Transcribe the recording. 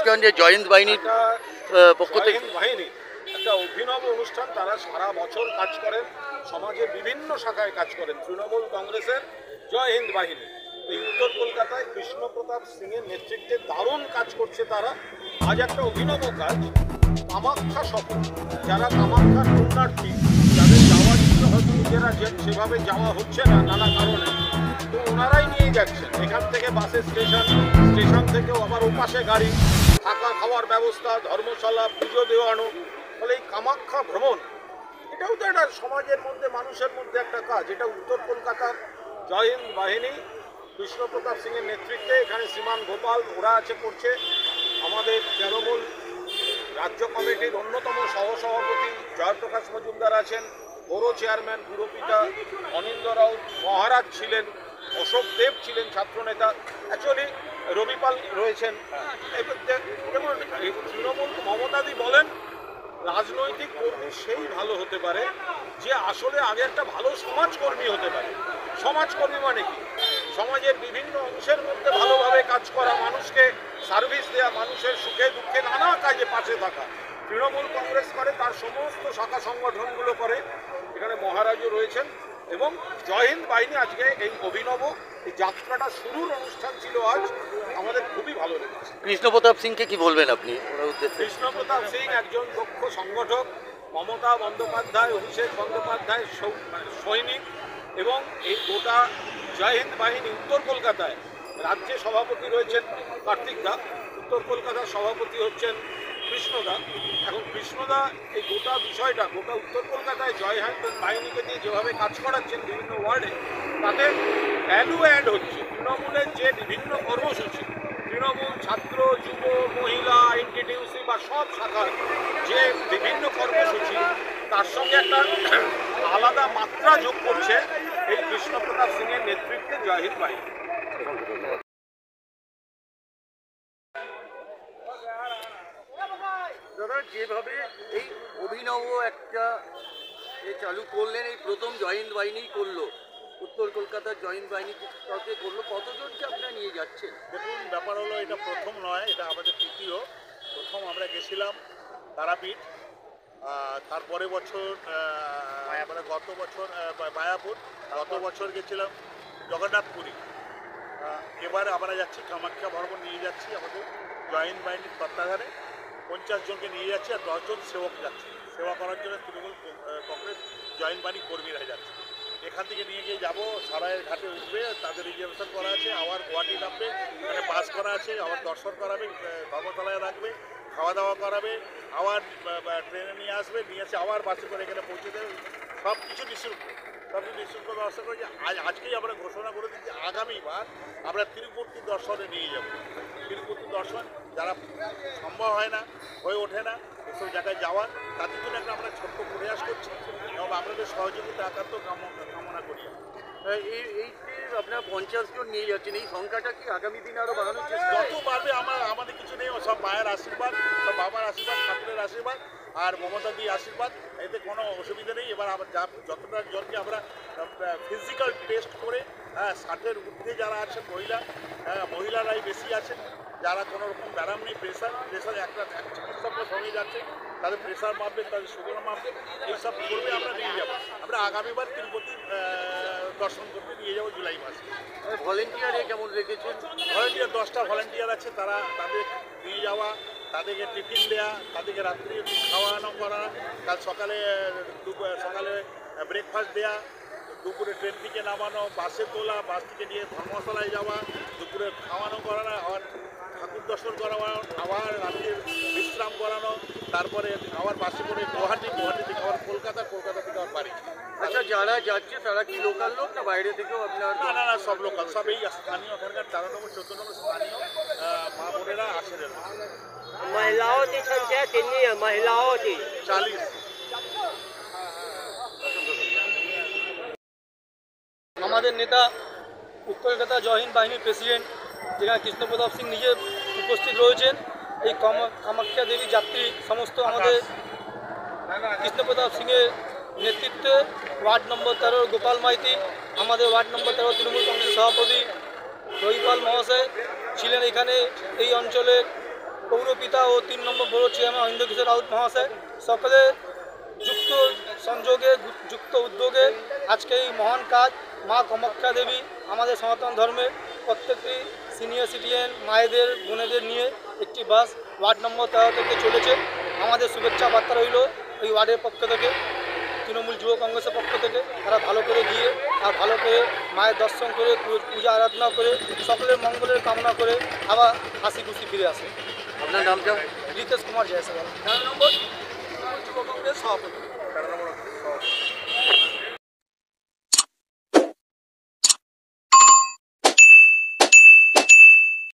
অনুষ্ঠান যে জয়েন্ট বাহিনীর পক্ষ থেকে বাহিনী একটা অভিনব অনুষ্ঠান। তারা সারা বছর কাজ করেন, সমাজের বিভিন্ন শাখায় কাজ করেন। তৃণমূল কংগ্রেসের জয় হিন্দ বাহিনী এই উত্তর কলকাতায় কৃষ্ণপ্রতাপ সিং এর নেতৃত্বে দারুণ কাজ করছে তারা। আজ একটা অভিনব কাজ, কামাখ্যা সফর। যারা কামাখ্যার পুণ্যার্থী, যাদের যাওয়ার ছিল হয়তো নিজেরা সেভাবে যাওয়া হচ্ছে না নানা কারণে, তো ওনারাই নিয়ে যাচ্ছেন এখান থেকে বাসের স্টেশন থেকেও আবার ওপাশে গাড়ি, থাকা খাওয়ার ব্যবস্থা, ধর্মশালা, পুজো দেওয়ানো। ফলে এই কামাখ্যা ভ্রমণ এটাও তো একটা সমাজের মধ্যে, মানুষের মধ্যে একটা কাজ। এটা উত্তর কলকাতার জয় হিন্দ বাহিনী কৃষ্ণপ্রতাপ সিংয়ের নেতৃত্বে, এখানে শ্রীমান গোপাল ওরা আছে করছে। আমাদের তৃণমূল রাজ্য কমিটির অন্যতম সহসভাপতি জয়প্রকাশ মজুমদার আছেন, পৌর চেয়ারম্যান পুরপিতা অনিন্দ্য রাউত মহারাজ ছিলেন, অশোক দেব ছিলেন ছাত্রনেতা, অ্যাকচুয়ালি রবিপাল রয়েছেন। যেমন তৃণমূল মমতাদি বলেন রাজনৈতিক কর্মী সেই ভালো হতে পারে যে আসলে আগে একটা ভালো সমাজকর্মী হতে পারে। সমাজকর্মী মানে কি? সমাজের বিভিন্ন অংশের মধ্যে ভালোভাবে কাজ করা, মানুষকে সার্ভিস দেওয়া, মানুষের সুখে দুঃখে নানা কাজে পাশে থাকা। তৃণমূল কংগ্রেস করে, তার সমস্ত শাখা সংগঠনগুলো করে। এখানে মহারাজও রয়েছেন এবং জয় হিন্দ বাহিনী আজকে এই অভিনব এই যাত্রাটা শুরুর অনুষ্ঠান ছিল আজ, আমাদের খুবই ভালো লেগেছে। কৃষ্ণপ্রতাপ সিংকে কি বলবেন আপনি? কৃষ্ণপ্রতাপ সিং একজন দক্ষ সংগঠক, মমতা বন্দ্যোপাধ্যায়, অভিষেক বন্দ্যোপাধ্যায় সৈনিক, এবং এই গোটা জয় হিন্দ বাহিনী উত্তর কলকাতায় রাজ্যে সভাপতি রয়েছেন কার্তিক দা, উত্তর কলকাতার সভাপতি হচ্ছেন কৃষ্ণদা। এখন কৃষ্ণদা এই গোটা বিষয়টা, গোটা উত্তর কলকাতায় জয় হিন্দ বাহিনীকে দিয়ে যেভাবে কাজ করাচ্ছেন বিভিন্ন ওয়ার্ডে, তাতে ভ্যালু অ্যাড হচ্ছে। তৃণমূলের যে বিভিন্ন কর্মসূচি, তৃণমূল ছাত্র, যুব, মহিলা, এনটিটিউসি বা সব শাখার যে বিভিন্ন কর্মসূচি, তার সঙ্গে একটা আলাদা মাত্রা যোগ করছে এই কৃষ্ণপ্রতাপ সিংয়ের নেতৃত্বে জয় হিন্দ বাহিনী। দাদা, যেভাবে এই অভিনব একটা চালু করলেন, এই প্রথম জয় হিন্দ বাহিনী করলো, উত্তর কলকাতার জয় হিন্দ বাহিনী কাউকে করলো, কতজনকে আপনারা নিয়ে যাচ্ছেন? দেখুন, ব্যাপার হলো এটা প্রথম নয়, এটা আমাদের তৃতীয়। প্রথম আমরা গেছিলাম তারাপীঠ, তারপরে বছর মানে গত বছর মায়াপুর, গত বছর গেছিলাম জগন্নাথপুরী। এবারে আমরা যাচ্ছি কামাখ্যা ভ্রমণ নিয়ে যাচ্ছি আমাদের জয় হিন্দ বাহিনীর তত্ত্বাধানে। 50 জনকে নিয়ে যাচ্ছি আর 10 জন সেবক যাচ্ছে সেবা করার জন্য। তৃণমূল কংগ্রেস জয় হিন্দ বাহিনী কর্মীরা যাচ্ছে। এখান থেকে নিয়ে গিয়ে যাবো, সারায়ের ঘাটে উঠবে, তাদের রিজার্ভেশন করা আছে, আবার গুয়াহাটি নামবে, এখানে বাস করা আছে, আবার দর্শন করাবে, ধর্মতলায় রাখবে, খাওয়া দাওয়া করাবে, আবার ট্রেনে নিয়ে আসবে, নিয়ে এসে আবার বাসে করে এখানে পৌঁছে দেবে। সব কিছু নিঃশুল্ক, সব কিছু নিঃশুল্ক ব্যবস্থা করেছি। আজকেই আমরা ঘোষণা করে দিচ্ছি আগামীবার আমরা তিরুপতি দর্শনে নিয়ে যাব। তিরুপতি দর্শন যারা সম্ভব হয় না, হয়ে ওঠে না এসব জায়গায় যাওয়ার, তাদের জন্য একটা আমরা ছোট্ট প্রয়াস করছি এবং আপনাদের সহযোগিতা একান্ত কামনা করি। এই আপনারা 50 জন নিয়ে যাচ্ছেন, এই সংখ্যাটা কি আগামী দিনে আরো বাড়ানোর চেষ্টা? যত পারবে আমাদের কিছু নেই, সব মায়ের আশীর্বাদ, সব বাবার আশীর্বাদ, ঠাকুরের আশীর্বাদ আর মমতা দিয়ে আশীর্বাদ, এতে কোনো অসুবিধা নেই। এবার আমরা যতটা জনকে আমরা ফিজিক্যাল টেস্ট করে, 60-এর ঊর্ধ্বে যারা আছেন মহিলারাই বেশি আছেন, যারা কোনো রকম ব্যারাম নেই, প্রেশার একটা চিকিৎসকের সঙ্গে যাচ্ছে, তাদের প্রেশার মাপবে, তাদের সুগার মাপবে, এইসব করবে আমরা নিয়ে যাবো। আমরা আগামীবার তিরুপতি দর্শন করতে নিয়ে যাবো জুলাই মাসে। ভলেন্টিয়ারে কেমন রেখেছেন? ভলেন্টিয়ার 10টা ভলেন্টিয়ার আছে, তাদের নিয়ে যাওয়া, তাদেরকে টিফিন দেওয়া, তাদেরকে রাত্রি খাওয়ানো করা, কাল সকালে ব্রেকফাস্ট দেওয়া, দুপুরে ট্রেন থেকে নামানো, বাসে তোলা, বাস থেকে নিয়ে ধর্মশালায় যাওয়া, দুপুরে খাওয়ানো করানো, আবার ঠাকুর দর্শন করানো, আবার রাত্রে বিশ্রাম করানো, তারপরে আবার বাসে করে গুয়াহাটি থেকে আবার কলকাতা থেকে আবার বাড়ি। আচ্ছা, যারা যাচ্ছে তারা কি লোকাল লোক না বাইরে থেকেও আপনার? না, সব লোকাল, সব এই স্থানীয়, ওখানকার 13 নম্বর 14 নম্বর স্থানীয় মা বোনেরা আসেন। महिलाओं की संख्या कितनी है? महिलाओं की 40। আমাদের নেতা উত্তর কলকাতা জয় হিন্দ বাহিনীর প্রেসিডেন্ট যেখানে কৃষ্ণপ্রতাপ সিং নিজে উপস্থিত রয়েছেন। এই কামাখ্যা দেবী যাত্রী সমস্ত আমাদের কৃষ্ণপ্রতাপ সিংয়ের নেতৃত্বে ওয়ার্ড নম্বর 13 গোপাল মাইতি, আমাদের ওয়ার্ড নম্বর 13 তৃণমূল কংগ্রেসের সভাপতি রবিপাল মহাশয় ছিলেন এখানে এই অঞ্চলের পৌরপিতা ও 3 নম্বর বড় চেয়ারম্যান অরিন্দ কিশোর রাউত মহাশয় সকলের যুক্ত সংযোগে যুক্ত উদ্যোগে আজকে এই মহান কাজ মা কামাখ্যা দেবী আমাদের সনাতন ধর্মের প্রত্যেকটি সিনিয়র সিটিজেন মায়েদের বোনেদের নিয়ে একটি বাস ওয়ার্ড নম্বর 13 থেকে চলেছে। আমাদের শুভেচ্ছা বার্তা রইল এই ওয়ার্ডের পক্ষ থেকে, তৃণমূল যুব কংগ্রেসের পক্ষ থেকে। তারা ভালো করে গিয়ে আর ভালো করে মায়ের দর্শন করে পূজা আরাধনা করে সকলের মঙ্গলের কামনা করে আবার হাসি খুশি ফিরে আসে। আপনার নামটা? রিতেশ কুমার জয়সওয়াল, 13 নম্বর যুব কংগ্রেস সভাপতি।